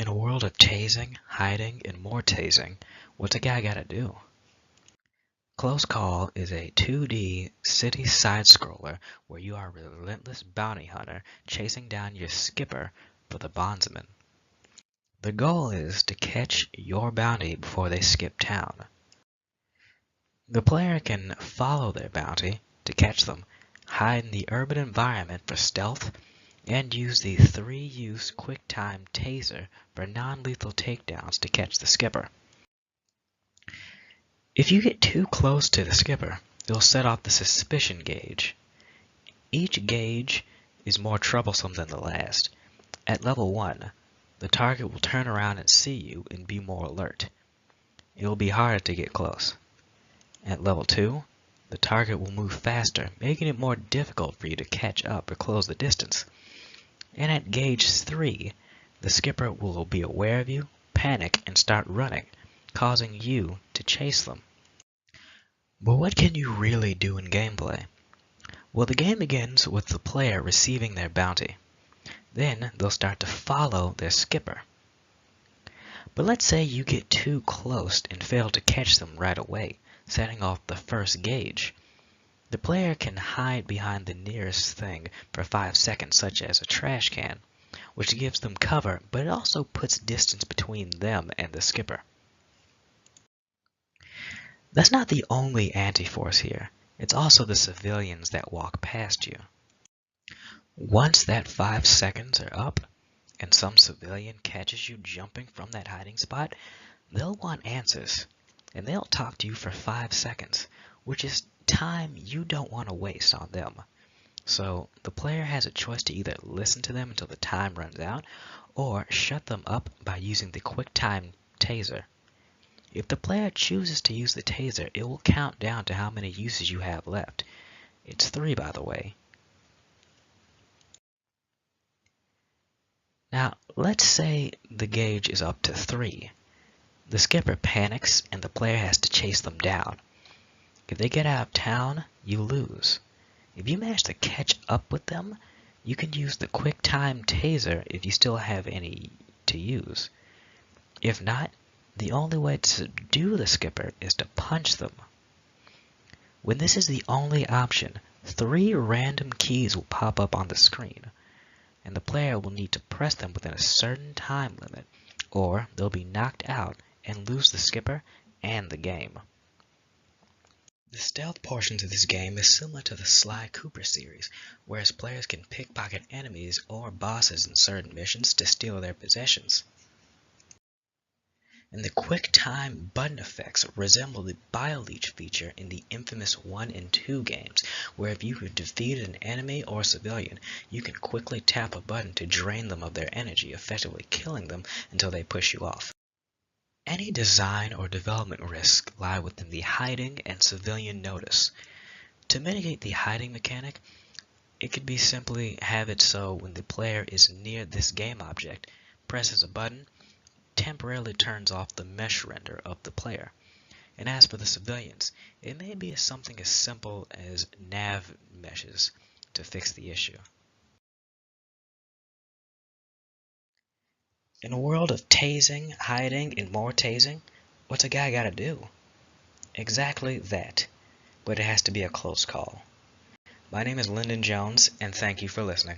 In a world of tasing, hiding, and more tasing, what's a guy gotta do? Close Call is a 2D city side-scroller where you are a relentless bounty hunter chasing down your skipper for the bondsman. The goal is to catch your bounty before they skip town. The player can follow their bounty to catch them, hide in the urban environment for stealth, and use the 3-use quick-time taser for non-lethal takedowns to catch the skipper. If you get too close to the skipper, you'll set off the suspicion gauge. Each gauge is more troublesome than the last. At level 1, the target will turn around and see you and be more alert. It will be harder to get close. At level 2, the target will move faster, making it more difficult for you to catch up or close the distance. And at gauge 3, the skipper will be aware of you, panic, and start running, causing you to chase them. But what can you really do in gameplay? Well, the game begins with the player receiving their bounty. Then they'll start to follow their skipper. But let's say you get too close and fail to catch them right away, setting off the first gauge. The player can hide behind the nearest thing for 5 seconds, such as a trash can, which gives them cover, but it also puts distance between them and the skipper. That's not the only anti-force here. It's also the civilians that walk past you. Once that 5 seconds are up, and some civilian catches you jumping from that hiding spot, they'll want answers, and they'll talk to you for 5 seconds, which is time you don't want to waste on them. So the player has a choice to either listen to them until the time runs out, or shut them up by using the quick-time taser. If the player chooses to use the taser, it will count down to how many uses you have left. It's 3, by the way. Now, let's say the gauge is up to 3. The skipper panics and the player has to chase them down. If they get out of town, you lose. If you manage to catch up with them, you can use the quick-time taser if you still have any to use. If not, the only way to subdue the skipper is to punch them. When this is the only option, 3 random keys will pop up on the screen, and the player will need to press them within a certain time limit, or they'll be knocked out and lose the skipper and the game. The stealth portions of this game is similar to the Sly Cooper series, whereas players can pickpocket enemies or bosses in certain missions to steal their possessions. And the quick time button effects resemble the BioLeech feature in the infamous 1 and 2 games, where if you have defeated an enemy or civilian, you can quickly tap a button to drain them of their energy, effectively killing them until they push you off. Any design or development risks lie within the hiding and civilian notice. To mitigate the hiding mechanic, it could be simply have it so when the player is near this game object, presses a button, temporarily turns off the mesh render of the player. And as for the civilians, it may be something as simple as nav meshes to fix the issue. In a world of tasing, hiding, and more tasing, what's a guy gotta do? Exactly that, but it has to be a close call. My name is Lyndon Jones, and thank you for listening.